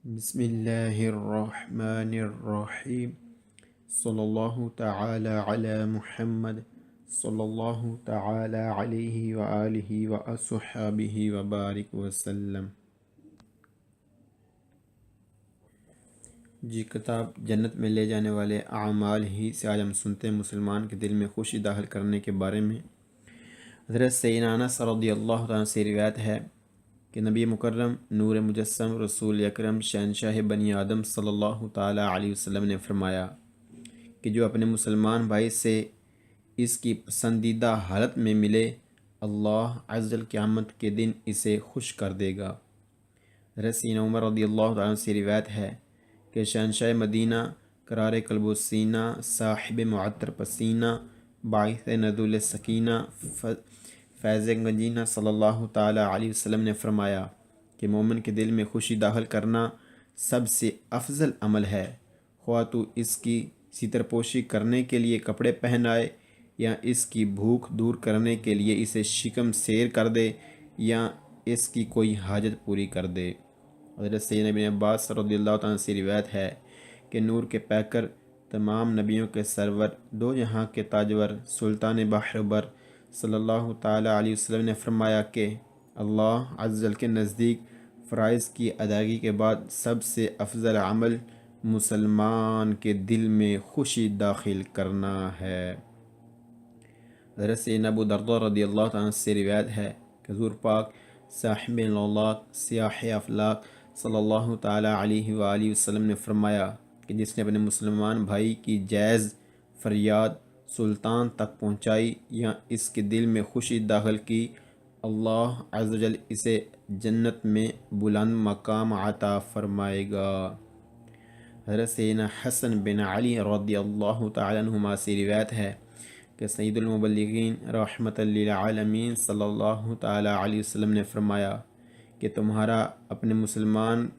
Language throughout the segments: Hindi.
बिस्मिल्लाहिर्रहमानिर्रहीम सल्लल्लाहु तआला अला मुहम्मद सल्लल्लाहु तआला अलैहि व आलिहि व अस्हाबिहि व बारिक वसल्लम। जी, किताब जन्नत में ले जाने वाले आमाल ही से आज हम सुनते हैं मुसलमान के दिल में खुशी दाखिल करने के बारे में। हज़रत सैयदना अनस रज़ियल्लाहु तआला से रिवायत है कि नबी मुकर्रम नूर मुजस्सम रसूल अकरम शहनशाह बनी आदम सल्लल्लाहु ताला अलैहि वसल्लम ने फरमाया कि जो अपने मुसलमान भाई से इसकी पसंदीदा हालत में मिले, अल्लाह अज़्ज़ल क़यामत के दिन इसे खुश कर देगा। रसीन उमर रज़ियल्लाहु ताला से रिवायत है कि शहनशाह मदीना करार कल्बो सीना साहिब मुअत्तर पसीना बाइस नज़ुल सकीना फैज़ गंजीना सल्लल्लाहु ताला अलैहि वसल्लम ने फरमाया कि मोमिन के दिल में खुशी दाखिल करना सबसे अफजल अमल है, ख्वाह तो इसकी सितरपोशी करने के लिए कपड़े पहनाए या इसकी भूख दूर करने के लिए इसे शिकम सेर कर दे या इसकी कोई हाजत पूरी कर दे। हज़रत सैयदना इब्न अब्बास रज़ियल्लाहु तआला से रिवायत है कि नूर के पैकर तमाम नबियों के सरवर दो जहां के ताजवर सुल्तान बहरबर सल्लल्लाहु ताला अलैहि वसल्लम ने फरमाया कि अल्लाह अज़्ज़ल के नज़दीक फ़राइज़ की अदायगी के बाद सबसे अफजल अमल मुसलमान के दिल में खुशी दाखिल करना है। हज़रत सैयदना अबू दर्दा रज़ियल्लाहु तआला से रिवायत है कि हुज़ूर पाक साहिब लौलाक सियाह अफलाक सल्लल्लाहु ताला अलैहि व आलिहि वसल्लम ने फरमाया कि जिसने अपने मुसलमान भाई की जायज़ फरियाद सुल्तान तक पहुँचाई या इसके दिल में खुशी दाखिल की, अल्लाह अज़्ज़ व जल इसे जन्नत में बुलंद मकाम अता फरमाएगा। हज़रत सैयदना हसन बिन अली रज़ियल्लाहु तआला अन्हुमा से रिवायत है कि सय्यदुल मुबल्लिगीन रहमतल लिल आलमीन सल्लल्लाहु तआला अलैहि वसल्लम ने फरमाया कि तुम्हारा अपने मुसलमान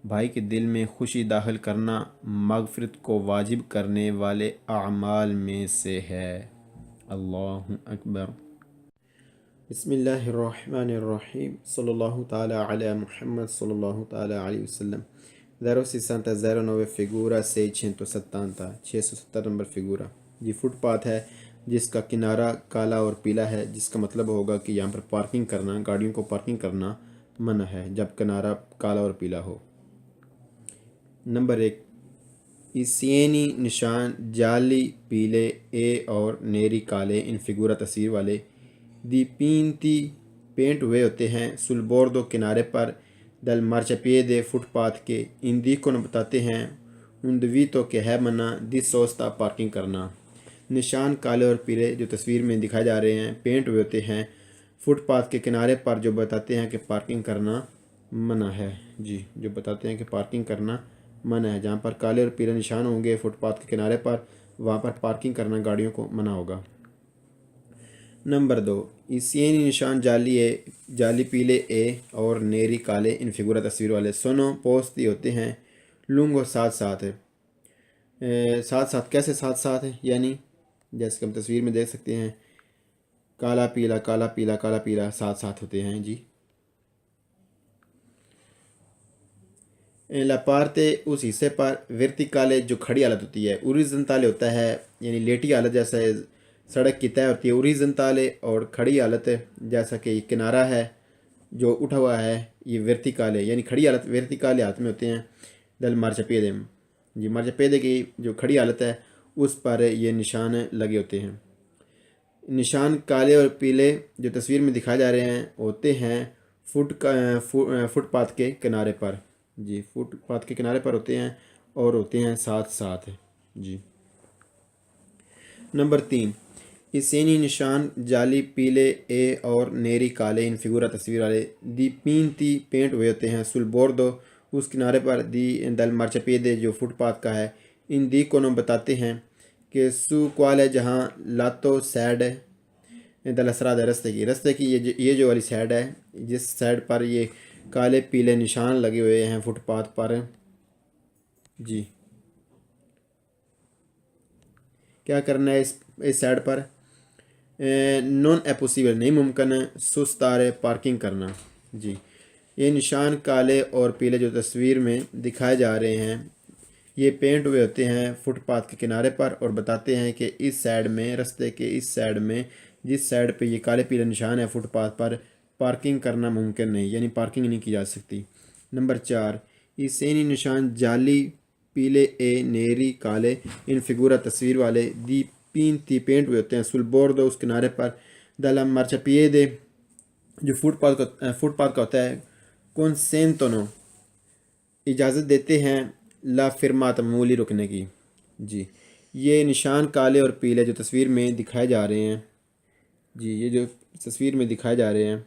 भाई के दिल में खुशी दाखिल करना मगफिरत को वाजिब करने वाले अमाल में से है। अल्लाहु अकबर। बिस्मिल्लाहिर्रहमानिर्रहीम सल्लल्लाहु ताला अला मुहम्मद सल्लल्लाहु ताला अलैहि वसल्lam. 06009 figura 670 670 नंबर फिगूरा। ये फुटपाथ है जिसका किनारा काला और पीला है, जिसका मतलब होगा कि यहाँ पर पार्किंग करना, गाड़ियों को पार्किंग करना मना है जब किनारा काला और पीला हो। नंबर 1, इसियनी निशान जाली पीले ए और नेरी काले इन फिगूरा तस्वीर वाले दीपीनती पेंट हुए होते हैं सुल बोर्दो किनारे पर दल मार्चपिए फुटपाथ के इन दी को बताते हैं उन्दवी तो के है मना दिस सोचता पार्किंग करना। निशान काले और पीले जो तस्वीर में दिखाए जा रहे हैं पेंट हुए होते हैं फुटपाथ के किनारे पर, जो बताते हैं कि पार्किंग करना मना है। जी, जो बताते हैं कि पार्किंग करना मना है। जहाँ पर काले और पीले निशान होंगे फुटपाथ के किनारे पर, वहाँ पर पार्किंग करना गाड़ियों को मना होगा। नंबर 2, इसियनी निशान जाली पीले ए और नेरी काले इन फिगूरा तस्वीर वाले सोनो पोस्ती होते हैं लुंगो साथ साथ साथ साथ। कैसे साथ साथ है? यानी जैसे हम तस्वीर में देख सकते हैं काला पीला काला पीला काला पीला साथ साथ होते हैं। जी, लपारते उस हिस्से पर वर्टिकाले जो खड़ी हालत होती है, ओरिजेंटाले होता है यानी लेटी हालत जैसा सड़क की तय होती है ओरिजेंटाले, और खड़ी हालत जैसा कि किनारा है जो उठा हुआ है ये वर्टिकाले यानी खड़ी हालत वर्टिकाले हाथ में होते हैं। दल मार्चपेदे जी, मार्चपेदे की जो खड़ी हालत है उस पर ये निशान लगे होते हैं। निशान काले और पीले जो तस्वीर में दिखाए जा रहे हैं होते हैं फुटपाथ के किनारे पर। जी, फुटपाथ के किनारे पर होते हैं और होते हैं साथ साथ। जी, नंबर 3, इसेनी निशान जाली पीले ए और नेरी काले इन फिगूरा तस्वीर वाले दीपीनती पेंट हुए होते हैं सुल बोर्दो उस किनारे पर दी दल मार्चपेदे जो फुटपाथ का है। इन दी को हम बताते हैं कि सू क्वाल है जहाँ लातो सैड दल असराद है रस्ते की ये जो वाली साइड है, जिस साइड पर ये काले पीले निशान लगे हुए हैं फुटपाथ पर। जी, क्या करना है इस साइड पर? नॉन एपोसिबल नहीं मुमकिन सुस्तार पार्किंग करना। जी, ये निशान काले और पीले जो तस्वीर में दिखाए जा रहे हैं, ये पेंट हुए होते हैं फुटपाथ के किनारे पर और बताते हैं कि इस साइड में, रास्ते के इस साइड में, जिस साइड पे ये काले पीले निशान है फुटपाथ पर, पार्किंग करना मुमकिन नहीं, यानी पार्किंग नहीं की जा सकती। नंबर 4, ये सैनी निशान जाली पीले ए नेरी काले इन फिगूरा तस्वीर वाले दी पीन ती पेंट हुए होते हैं सुल बोर्डो उस किनारे पर दलम मार्चापिएदे जो फुटपाथ का होता है कॉन्सेंटोनो इजाज़त देते हैं ला फिरमात मामूली रुकने की। जी, ये निशान काले और पीले जो तस्वीर में दिखाए जा रहे हैं, जी ये जो तस्वीर में दिखाए जा रहे हैं,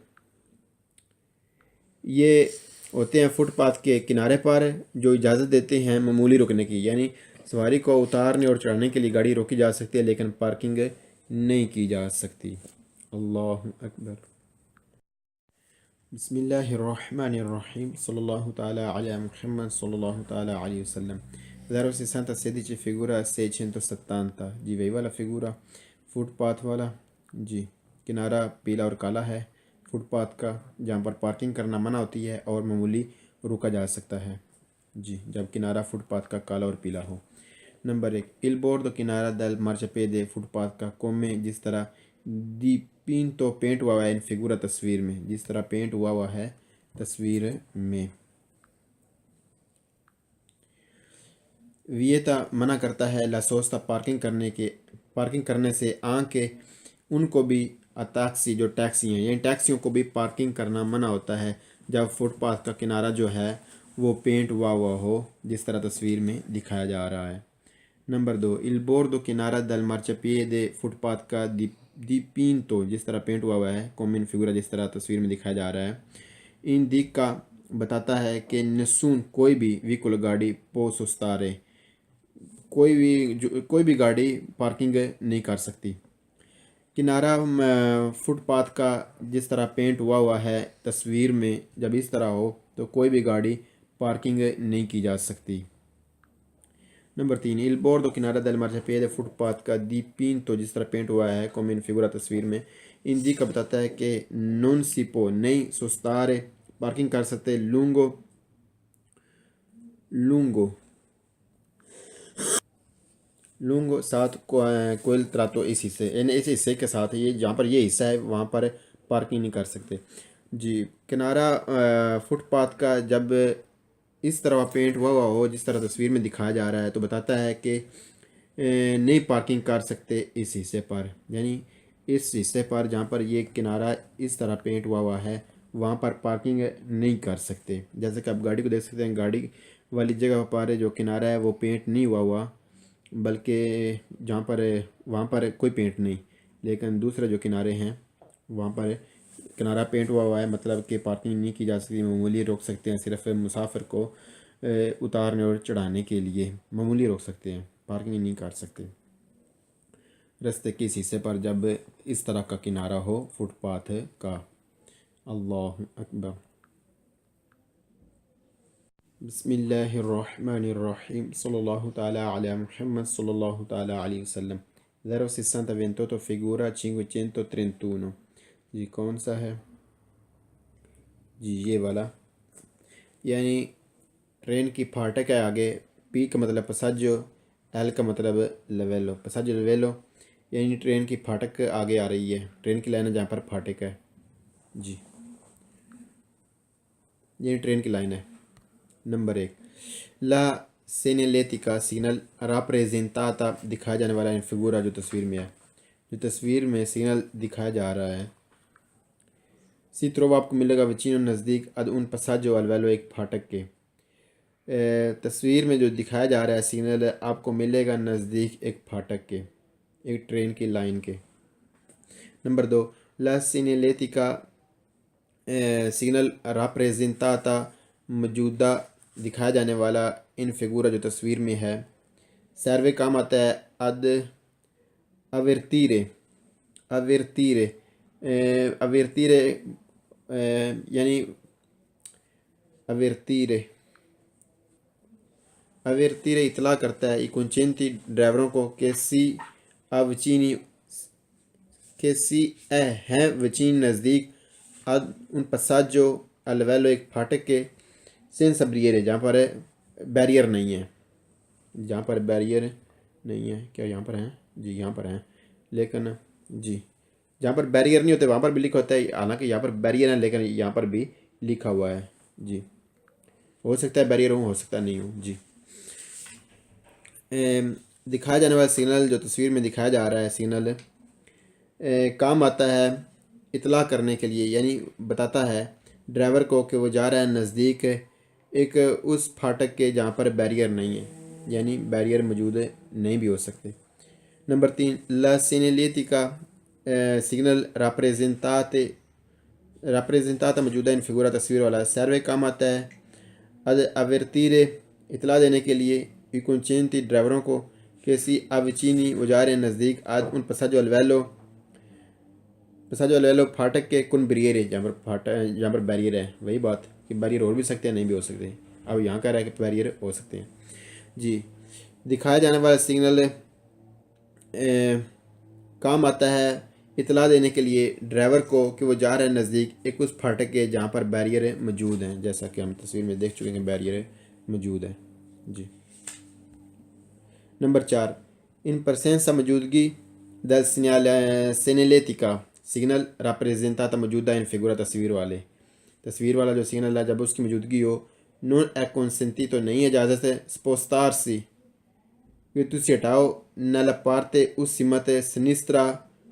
ये होते हैं फुटपाथ के किनारे पर जो इजाज़त देते हैं मामूली रुकने की, यानी सवारी को उतारने और चढ़ाने के लिए गाड़ी रोकी जा सकती है लेकिन पार्किंग नहीं की जा सकती। अल्लाह Akbar. Bismillahirrahmanirrahim. Sallallahu ta'ala ala Muhammad sallallahu ta'ala alayhi wasallam. 060 figura 670 जी वही वाला फिगूरा फुटपाथ वाला। जी, किनारा पीला और काला है फुटपाथ का, जहाँ पर पार्किंग करना मना होती है और मामूली रुका जा सकता है। जी, जब किनारा फुटपाथ का काला और पीला हो। नंबर 1, इल बोर्डो किनारा दल मार्चापिएदे फुटपाथ का कोमे जिस तरह दी पिन तो पेंट हुआ है इन फिगूरा तस्वीर में, जिस तरह पेंट हुआ है तस्वीर में। वियता मना करता है लासोस्ता पार्किंग करने से आके उनको भी टैक्सी जो टैक्सी हैं यानी टैक्सियों को भी पार्किंग करना मना होता है जब फुटपाथ का किनारा जो है वो पेंट हुआ हो जिस तरह तस्वीर में दिखाया जा रहा है। नंबर 2, इल बोर्डो किनारा दल मार्चापिएदे फुटपाथ का दीपीन तो जिस तरह पेंट हुआ है कॉमन फिगूरा जिस तरह तस्वीर में दिखाया जा रहा है। इन दिक का बताता है कि नसून कोई भी व्हीकल गाड़ी पो सुस्तारे कोई भी गाड़ी पार्किंग नहीं कर सकती। किनारा फुटपाथ का जिस तरह पेंट हुआ है तस्वीर में, जब इस तरह हो तो कोई भी गाड़ी पार्किंग नहीं की जा सकती। नंबर 3, इल बोर्डो किनारा दल मार्चापिएदे फुटपाथ का दीपीन तो जिस तरह पेंट हुआ है कॉमन फिगूरा तस्वीर में। इन दी का बताता है कि नॉन सिपो नहीं सुस्तारे पार्किंग कर सकते लूंगो लूंगो लूंगो साथ कोयल त्रातो इस हिस्से यानी इस हिस्से के साथ ये जहाँ पर ये हिस्सा है वहाँ पर पार्किंग नहीं कर सकते। जी, किनारा फुटपाथ का जब इस तरह पेंट हुआ हो जिस तरह तस्वीर में दिखाया जा रहा है तो बताता है कि नहीं पार्किंग कर सकते इस हिस्से पर, यानी इस हिस्से पर जहाँ पर ये किनारा इस तरह पेंट हुआ है वहाँ पर पार्किंग नहीं कर सकते। जैसे कि आप गाड़ी को देख सकते हैं, गाड़ी वाली जगह पर जो किनारा है वो पेंट नहीं हुआ बल्कि जहाँ पर वहाँ पर कोई पेंट नहीं, लेकिन दूसरे जो किनारे हैं वहाँ पर किनारा पेंट हुआ है, मतलब कि पार्किंग नहीं की जा सकती, मामूली रोक सकते हैं, सिर्फ मुसाफिर को उतारने और चढ़ाने के लिए मामूली रोक सकते हैं, पार्किंग नहीं कर सकते रास्ते के इस हिस्से पर जब इस तरह का किनारा हो फुटपाथ का। अल्लाह अकबर। बिस्मिल्लाहिर्रहमानिर्रहीम सल्लल्लाहु ताला अला मुहम्मद सल्लल्लाहु ताला अलैहि वसल्लम। 060 figura 531। जी, कौन सा है? जी, ये वाला, यानी ट्रेन की फाटक है आगे, पी का मतलब पसाजो, एल का मतलब लेवेलो, पसाजो लेवेलो, यानी ट्रेन की फाटक आगे आ रही है, ट्रेन की लाइन है जहाँ पर फाटक है। जी, ये ट्रेन की लाइन है। नंबर 1, ला सेनेलेटिका सिग्नल राप्रेजेंटाता दिखाया जाने वाला फिगूरा जो तस्वीर में है, जो तस्वीर में सिग्नल दिखाया जा रहा है। सी त्रोवा आपको मिलेगा वचीनो नज़दीक अद उन पसाजो अलवेलो एक फाटक के। तस्वीर में जो दिखाया जा रहा है सिग्नल आपको मिलेगा नज़दीक एक फाटक के, एक ट्रेन की लाइन के। नंबर 2, ला सिनेलेटिका सिग्नल राप्रेजेंटाता मौजूदा दिखाया जाने वाला इन फिगूरा जो तस्वीर में है। सर्वे काम आता है अद अवेरतीरे अवेरतीरे अवेरतीरे यानी अवेरतीरे इतला करता है इकुंचेंती ड्राइवरों को कि सी अवचीनी के सी हैं वचीन नज़दीक अद उन पसाजो अलवेलो एक फाटक के सेंस सब्रियर है जहाँ पर बैरियर नहीं है, जहाँ पर बैरियर नहीं है। क्या यहाँ पर हैं जी, यहाँ पर हैं, लेकिन जी जहाँ पर बैरियर नहीं होते वहाँ पर भी लिखा होता है, हालांकि यहाँ पर बैरियर है लेकिन यहाँ पर भी लिखा हुआ है जी। हो सकता है बैरियर हो सकता नहीं हो जी। दिखाया जाने वाला सिग्नल जो तस्वीर में दिखाया जा रहा है सिग्नल काम आता है इतला करने के लिए, यानी बताता है ड्राइवर को कि वो जा रहा है नज़दीक एक उस फाटक के जहाँ पर बैरियर नहीं है, यानी बैरियर मौजूद नहीं भी हो सकते। नंबर 3, ला सीनियलिटी सिग्नल राप्रेजेंटाता मौजूदा इन फिगूरा तस्वीर वाला सर्वे काम आता है अद अवर्तीरे इतला देने के लिए इकुनचेंती ड्राइवरों को कैसी अवचीनी वो जा रहे हैं नज़दीक आज उन पसाजो अलवेलो फाटक के कुन बैरियर है जहाँ पर बैरियर है। वही बात कि बैरियर हो भी सकते हैं नहीं भी हो सकते, अब यहाँ कह रहा है कि बैरियर हो सकते हैं जी। दिखाया जाने वाला सिग्नल काम आता है इतला देने के लिए ड्राइवर को कि वो जा रहे हैं नज़दीक एक उस फाटक के जहाँ पर बैरियर मौजूद हैं, जैसा कि हम तस्वीर में देख चुके हैं बैरियर मौजूद है जी। नंबर 4, इन परसेंसा मौजूदगी द सेनेलेटिका सिग्नल राप्रेजेंटाता मौजूदा इन फिगूरा तस्वीर वाला जो सिग्नल है जब उसकी मौजूदगी हो नॉन एक्सेंटी तो नहीं इजाज़त है स्पोस्तार सी कि तुसी हटाओ न पारते उस सिमत सनिस्त्रा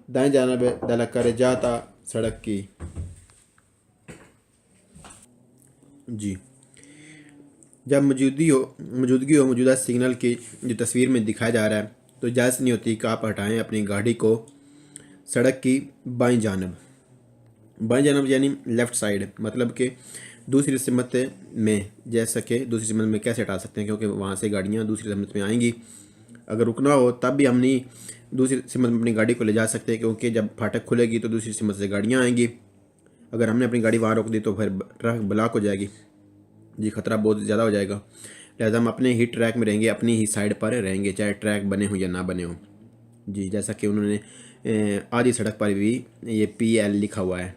दाएं जानब दला कर जाता सड़क की जी। जब मौजूदगी हो मौजूदा सिग्नल की जो तस्वीर में दिखाया जा रहा है तो इजाज़त नहीं होती कि आप हटाएं अपनी गाड़ी को सड़क की बाईं जानब यानी लेफ़्ट साइड, मतलब कि दूसरी सिमत में, जैसा कि दूसरी सिमत में कैसे हटा सकते हैं क्योंकि वहाँ से गाड़ियाँ दूसरी सिमत में आएंगी। अगर रुकना हो तब भी हम नहीं दूसरी सिमत में अपनी गाड़ी को ले जा सकते क्योंकि जब फाटक खुलेगी तो दूसरी सिमत से गाड़ियाँ आएंगी। अगर हमने अपनी गाड़ी वहाँ रोक दी तो फिर ट्रैफिक ब्लॉक हो जाएगी जी, ख़तरा बहुत ज़्यादा हो जाएगा। लिहाजा हम अपने ही ट्रैक में रहेंगे, अपनी ही साइड पर रहेंगे चाहे ट्रैक बने हो या ना बने हो जी। जैसा कि उन्होंने आधी सड़क पर भी ये PL लिखा हुआ है,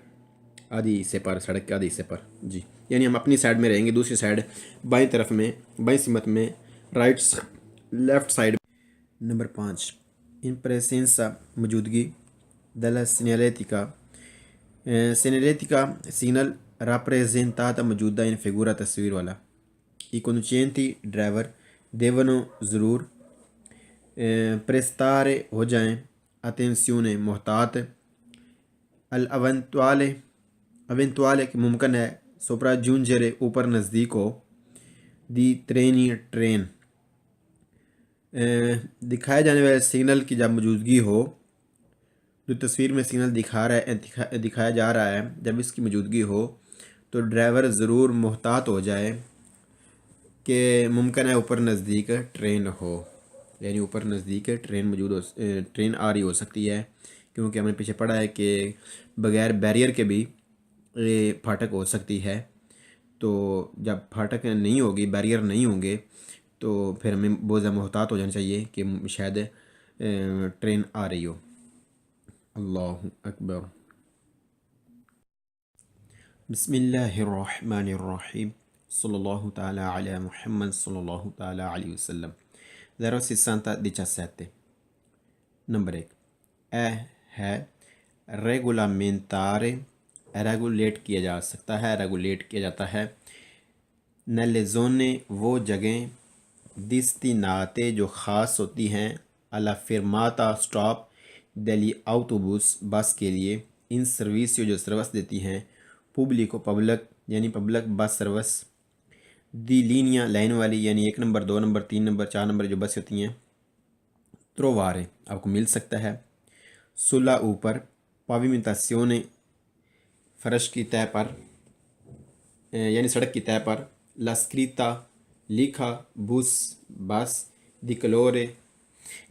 आधी हिस्से पर, सड़क के आधे हिस्से पर जी, यानी हम अपनी साइड में रहेंगे, दूसरी साइड बाईं तरफ में बाईं सिमत में लेफ़्ट साइड। नंबर 5, इन प्रेसेंसा मौजूदगी दला सेनेलेटिका सिग्नल राप्रेजेंटाता मौजूदा इन फिगूरा तस्वीर वाला i conducenti ड्राइवर देवनो ज़रूर प्रेस्तारे हो जाएं अटेंसियोने मोहतात अल अवेंतुआले कि मुमकिन है सोपरा जूंजरे ऊपर नज़दीक हो दी ट्रेन दिखाए जाने वाले सिग्नल की जब मौजूदगी हो, जो तस्वीर में सिग्नल दिखाया जा रहा है जब इसकी मौजूदगी हो तो ड्राइवर ज़रूर मोहतात हो जाए कि मुमकिन है ऊपर नज़दीक ट्रेन हो, यानी ऊपर नज़दीक ट्रेन मौजूद हो, ट्रेन आ रही हो सकती है क्योंकि हमने पीछे पढ़ा है कि बग़ैर बैरियर के भी फाटक हो सकती है। तो जब फाटक नहीं होगी, बैरियर नहीं होंगे तो फिर हमें बहुत ज़्यादा मोहतात हो जाना चाहिए कि शायद ट्रेन आ रही हो। अल्लाहु अकबर। बिस्मिल्लाहिर्रहमानिर्रहीम सल्लल्लाहु ताला अला मुहम्मद सल्लल्लाहु ताला अलैहि वसल्लम 067 नंबर 1 है रेगुलामेंटारे रेगुलेट किया जा सकता है, रेगुलेट किया जाता है। नले जोने वो जगह दिस्तिनाते जो ख़ास होती हैं अला फिरमाता स्टॉप दिल्ली autobus बस के लिए इन सर्विस जो सर्विस देती हैं पब्लिक यानी पब्लिक बस सर्विस दी लीनियाँ लाइन वाली यानी 1 नंबर 2 नंबर 3 नंबर 4 नंबर जो बस होती हैं त्रोवारे आपको मिल सकता है। सुला ऊपर पाविमेंटासियोने फर्श की तह पर यानी सड़क की तह पर लास्क्रीता लिखा बुस बस दिकलोरे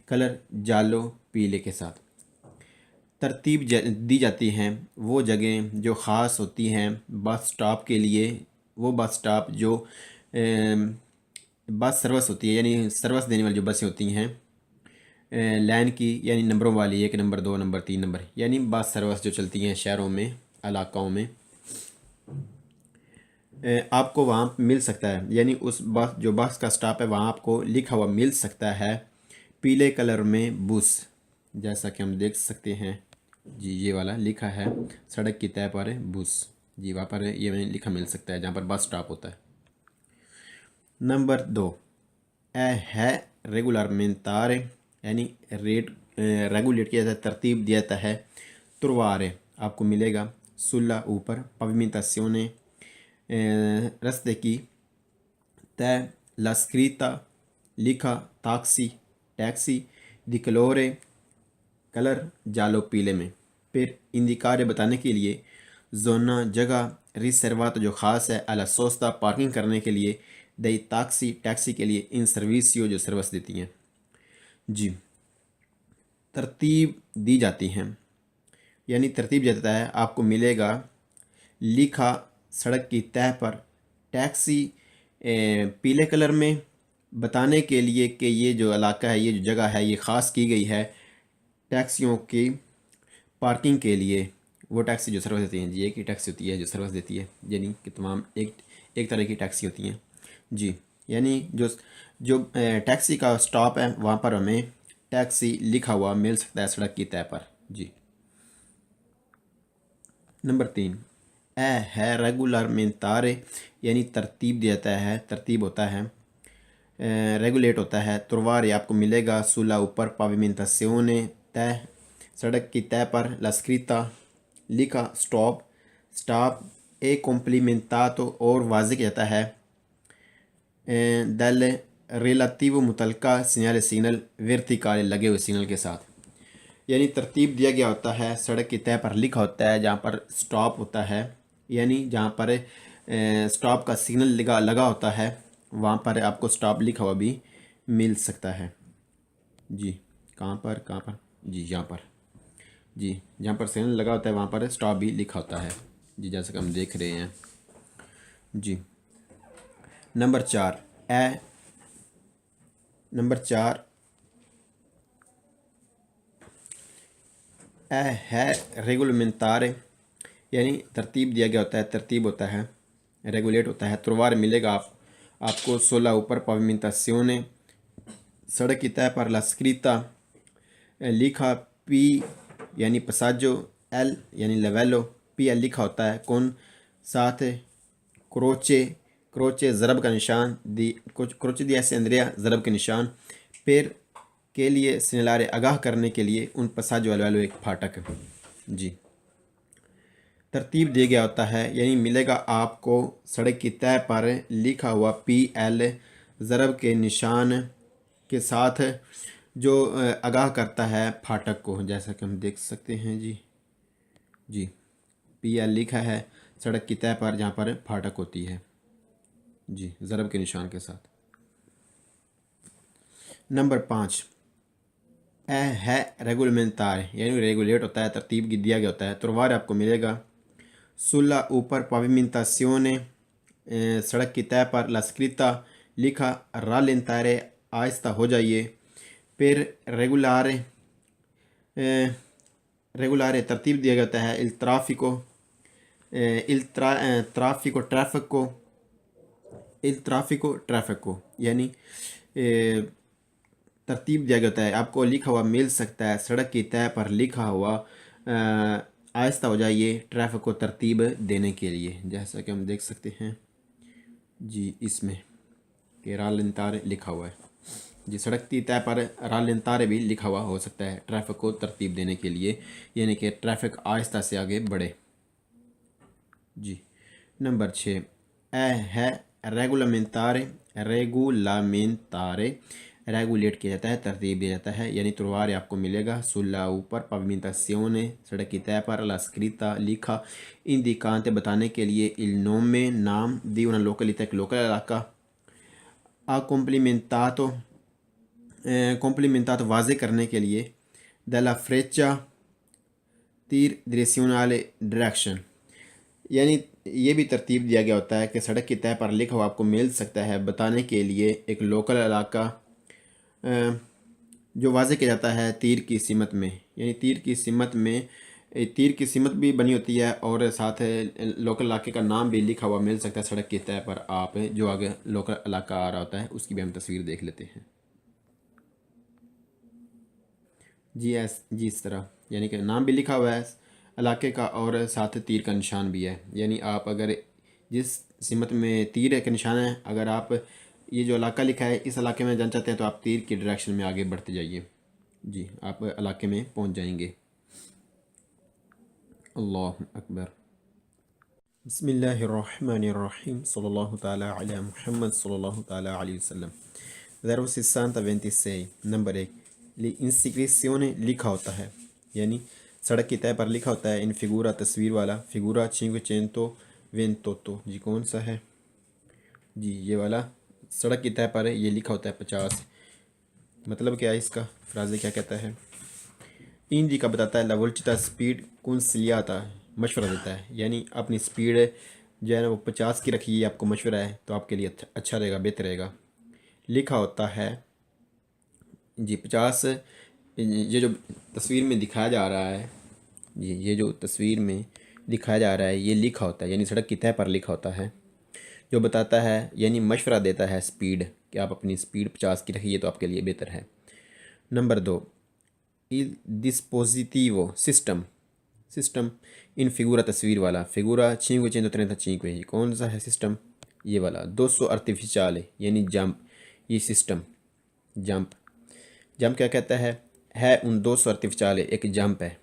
कलर जालो पीले के साथ तरतीब दी जाती हैं वो जगह जो ख़ास होती हैं बस स्टॉप के लिए, वो बस स्टॉप जो बस सर्विस होती है यानी सर्विस देने वाली जो बसें होती हैं लाइन की यानी नंबरों वाली 1 नंबर 2 नंबर 3 नंबर यानी बस सर्विस जो चलती हैं शहरों में इलाक़ों में आपको वहाँ मिल सकता है, यानी उस बस जो बस का स्टॉप है वहाँ आपको लिखा हुआ मिल सकता है पीले कलर में बुस, जैसा कि हम देख सकते हैं जी, ये वाला लिखा है सड़क की तय पर बुस जी, वहाँ पर ये में लिखा मिल सकता है जहाँ पर बस स्टॉप होता है। नंबर 2 ए है रेगुलरमेंटारे, यानी रेगुलेट किया जाता है, तरतीब दिया जाता है। ट्रोवारे आपको मिलेगा सुल्ला ऊपर, पविमेंटाzione रास्ते की, तय ला स्क्रीता लिखा, ताक्सी टैक्सी, दी कलोरे कलर जालो पीले में। फिर इंदिकारे बताने के लिए, जोना जगह, रिसर्वात जो ख़ास है, अला सोस्ता पार्किंग करने के लिए, दई ताक्सी टैक्सी के लिए, इन सर्विसियो जो सर्विस देती हैं जी। तरतीब दी जाती हैं, यानी तरतीब जाता है आपको मिलेगा लिखा सड़क की तह पर, टैक्सी पीले कलर में, बताने के लिए कि ये जो इलाका है, ये जो जगह है, ये ख़ास की गई है टैक्सियों की पार्किंग के लिए। वो टैक्सी जो सर्विस देती हैं जी, एक ही टैक्सी होती है जो सर्विस देती है, यानी कि तमाम एक तरह की टैक्सी होती हैं जी। यानी जो जो टैक्सी का स्टॉप है वहाँ पर हमें टैक्सी लिखा हुआ मिल सकता है सड़क की तय पर जी। नंबर 3 ए है रेगुलरमेंटारे, यानी तरतीब देता है, तरतीब होता है, रेगुलेट होता है। ट्रोवारे आपको मिलेगा सुला ऊपर, पाविमेंटाzione तय, सड़क की तय पर, ला स्क्रीता लिखा, स्टॉप स्टॉप, ए कॉम्प्लीमेंटातो और वाज़ेह किया जाता है, दल रिलेटिव मुतलका सिग्नल, सिग्नल वर्टिकल लगे हुए सिग्नल के साथ, यानी तरतीब दिया गया होता है, सड़क की तय पर लिखा होता है जहाँ पर स्टॉप होता है, यानी जहाँ पर स्टॉप का सिग्नल लगा होता है वहाँ पर आपको स्टॉप लिखा हुआ भी मिल सकता है जी। कहाँ पर जी, यहाँ पर जी, जहाँ पर सिग्नल लगा होता है वहाँ पर स्टॉप भी लिखा होता है जी, जैसा कि हम देख रहे हैं जी। नंबर 4 है रेगुलमेंटारे, यानी तरतीब दिया गया होता है, तरतीब होता है, रेगुलेट होता है। ट्रोवारे मिलेगा आपको सोला ऊपर, पाविमेंटाzione सड़क की तय पर, ला स्क्रीता लिखा, पी यानी पसाजो, एल यानी लेवेलो, पी एल लिखा होता है कौन साथ, क्रोचे क्रोचे ज़रब का निशान, दी क्रोचे दी ऐसे अंद्रिया ज़रब के निशान, फिर के लिए सिनलारे आगाह करने के लिए, उन पसाजो वालो एक फाटक जी। तरतीब दिया गया होता है, यानी मिलेगा आपको सड़क की तय पर लिखा हुआ पी एल ज़रब के निशान के साथ, जो आगाह करता है फाटक को, जैसा कि हम देख सकते हैं जी। पी एल लिखा है सड़क की तय पर जहाँ पर फाटक होती है जी, ज़रब के निशान के साथ। नंबर 5 है रेगुलमेंटारे, यानी रेगुलेट होता है, तरतीब दिया गया होता है। ट्रोवारे आपको मिलेगा सुला ऊपर, पाविमेंटाzione सड़क की तय पर, ला स्क्रीता लिखा, रालेंतारे आहिस्ता हो जाइए, फिर रेगुलारे तरतीब दिया गया होता है, इल ट्रैफिक को, यानी तरतीब दिया गया होता है, आपको लिखा हुआ मिल सकता है सड़क की तय पर लिखा हुआ, आहिस्ता हो जाइए, ट्रैफिक को तरतीब देने के लिए, जैसा कि हम देख सकते हैं जी इसमें कि रालेंतारे लिखा हुआ है जी। सड़क की तय पर रालेंतारे भी लिखा हुआ हो सकता है ट्रैफिक को तरतीब देने के लिए, यानी कि ट्रैफिक आहिस्ता से आगे बढ़े जी। नंबर 6 है रेगुलामेंटारे रेगुलेट किया जाता है, तरतीब दिया जाता है, यानी ट्रोवारे आपको मिलेगा सुला ऊपर, पाविमेंटाzione सड़क की तय पर, ला स्क्रीता लिखा, इंदिकांते बताने के लिए, इल नोमे नाम, दी una località एक लोकल इलाका, आ कॉम्प्लीमेंटातो वाजे करने के लिए, दला फ्रेचा तीर डिरेक्शनल डायरेक्शन, यानी ये भी तरतीब दिया गया होता है कि सड़क की तय पर लिखा हुआ आपको मिल सकता है बताने के लिए एक लोकल इलाका, जो वाज़े किया जाता है तीर की सिमत में, यानी तीर की सिमत में तीर की सीमत भी बनी होती है और साथ लोकल इलाके का नाम भी लिखा हुआ मिल सकता है सड़क की तय पर। आप जो आगे लोकल इलाका आ रहा होता है उसकी भी हम तस्वीर देख लेते हैं। जी इस तरह, यानी कि नाम भी लिखा हुआ है इलाके का और साथ तीर का निशान भी है। यानी आप अगर जिस सीमत में तीर का निशान है, अगर आप ये जो इलाका लिखा है इस इलाके में जाना चाहते हैं तो आप तीर की डायरेक्शन में आगे बढ़ते जाइए। जी, आप इलाके में पहुंच जाएंगे। अल्लाह अकबर। बिस्मिल्लाहिर्रहमानिर्रहीम सल्लल्लाहु ताला अला मुहम्मद सल्लल्लाहु ताला अलैहि वसल्लम। Verbo 60-26 नंबर 1, इंस्क्रिप्शन लिखा होता है, यानी सड़क की तय पर लिखा होता है। इन फिगूरा तस्वीर वाला, फिगूरा cinquecento ventotto। जी कौन सा है? जी ये वाला सड़क की तय पर ये लिखा होता है 50। मतलब क्या है इसका? फ्राजे क्या कहता है? इन जी का बताता है लवलचिता स्पीड कुंसलियाता, मशवरा देता है, यानी अपनी स्पीड जो है ना वो 50 की रखिए, आपको मशवरा है तो आपके लिए अच्छा रहेगा, बेहतर रहेगा। लिखा होता है जी 50। ये जो तस्वीर में दिखाया जा रहा है, ये जो तस्वीर में दिखाया जा रहा है ये लिखा होता है, यानी सड़क की तय पर लिखा होता है जो बताता है, यानी मशवरा देता है स्पीड कि आप अपनी स्पीड 50 की रखिए तो आपके लिए बेहतर है। नंबर 2, il dispositivo सिस्टम इन फिगूरा तस्वीर वाला, फिगूरा 535। ये कौन सा है सिस्टम? ये वाला 200 आर्टिफिशियल, यानी जंप। ये सिस्टम जंप क्या कहता है उन 200 आर्टिफिशियल, एक जंप है,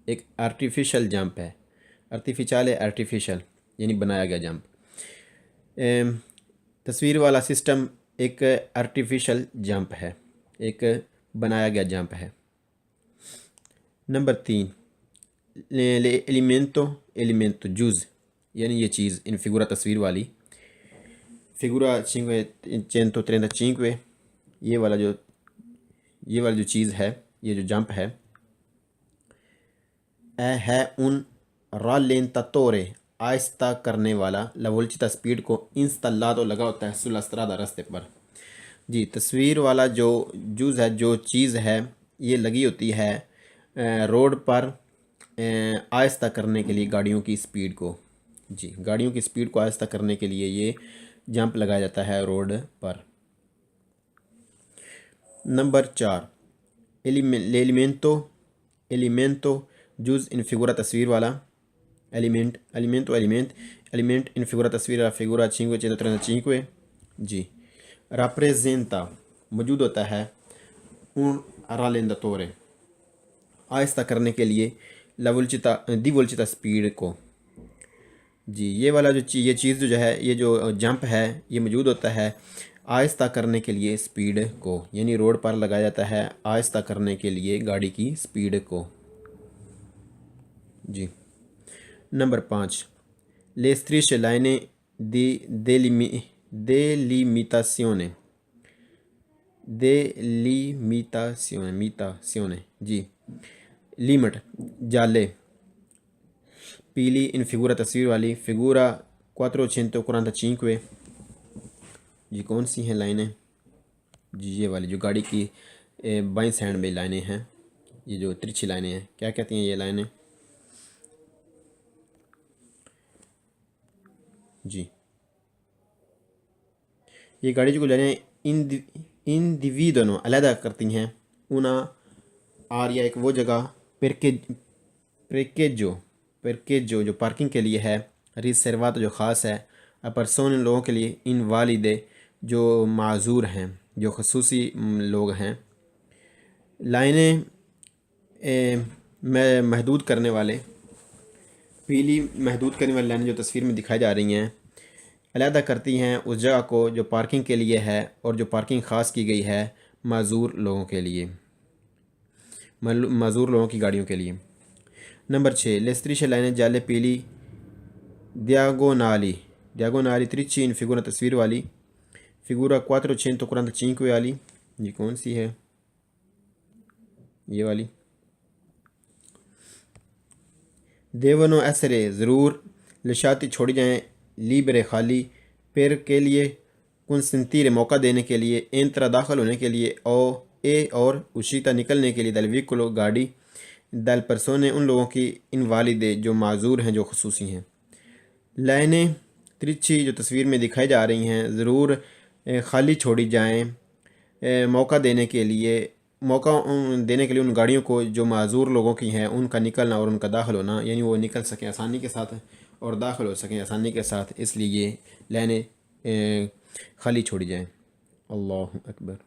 एक आर्टिफिशियल जंप है। आर्टिफिशियल है, आर्टिफिशियल यानी बनाया गया जंप। तस्वीर वाला सिस्टम एक आर्टिफिशियल जंप है, एक बनाया गया जंप है। नंबर 3, एलिमेंटो जूज़, यानी ये चीज़ इन फिगूरा तस्वीर वाली, फिगूरा 535, ये वाला जो चीज़ है, ये जो जंप है उन रालेंतातोरे, आहिस्ता करने वाला, लवोल्चिता स्पीड को इंस्टॉलादो लगा होता है सुलस्त्रादा रास्ते पर। जी तस्वीर वाला जो जूज़ है, जो चीज़ है, ये लगी होती है रोड पर आहिस्ता करने के लिए गाड़ियों की स्पीड को। जी गाड़ियों की स्पीड को आहिस्ता करने के लिए ये जंप लगाया जाता है रोड पर। नंबर 4, एलिमेंटो जूज़ इन फिगूरा तस्वीर वाला, एलिमेंट इन फिगूरा तस्वीर वाला, फिगूरा 535। जी राप्रेजेंटा मौजूद होता है उन रालेंदातोरे, आहिस्ता करने के लिए दिवोल्चिता स्पीड को। जी ये वाला ये चीज़ जो है, ये जो जंप है, ये मौजूद होता है आहिस्ता करने के लिए स्पीड को, यानी रोड पर लगाया जाता है आहिस्ता करने के लिए गाड़ी की स्पीड को। जी नंबर 5, ले strisce लाइने दी delimitazione जी लिमिट जाले, पीली इन फिगूरा तस्वीर वाली, फिगूरा 445। जी कौन सी हैं लाइनें? जी ये वाली जो गाड़ी की बाईं साइड में लाइनें हैं, ये जो तिरछी लाइनें हैं, क्या कहती हैं ये लाइनें? जी ये गाड़ी जो लाइनें इंडिविडुअल अलहदा करती हैं उना आरिया, एक वो जगह पेरकेजो जो पार्किंग के लिए है, रिजर्वात जो ख़ास है, अपरसोन लोगों के लिए, इन वालिदे जो माजूर हैं, जो खसूसी लोग हैं, लाइनें महदूद करने वाले, पीली महदूद करने वाली लाइनें जो तस्वीर में दिखाई जा रही हैं अलहदा करती हैं उस जगह को जो पार्किंग के लिए है और जो पार्किंग ख़ास की गई है माजूर लोगों के लिए, माजूर लोगों की गाड़ियों के लिए। नंबर 6, लेस्त्रिश लाइनें जाले पीली diagonali त्रिची इन फिगूरा तस्वीर वाली, फिगूरा 445 वाली। ये कौन सी है? ये वाली। देवनो एसरे ज़रूर लशाती छोड़ी जाएँ, लीबरे खाली, पेर के लिए कुंसंतीरे मौका देने के लिए, एंत्रा दाखिल होने के लिए, और उशीता निकलने के लिए, दलविकुलो गाड़ी, दाल पर सोने उन लोगों की इन वालिदे जो माजूर हैं, जो खुसूसी हैं। लाइनें तिरछी जो तस्वीर में दिखाई जा रही हैं ज़रूर खाली छोड़ी जाएं, मौका देने के लिए उन गाड़ियों को जो माजूर लोगों की हैं उनका निकलना और उनका दाखिल होना, यानी वो निकल सकें आसानी के साथ और दाखिल हो सकें आसानी के साथ, इसलिए ये लाइनें खाली छोड़ी जाएं। अल्लाह अकबर।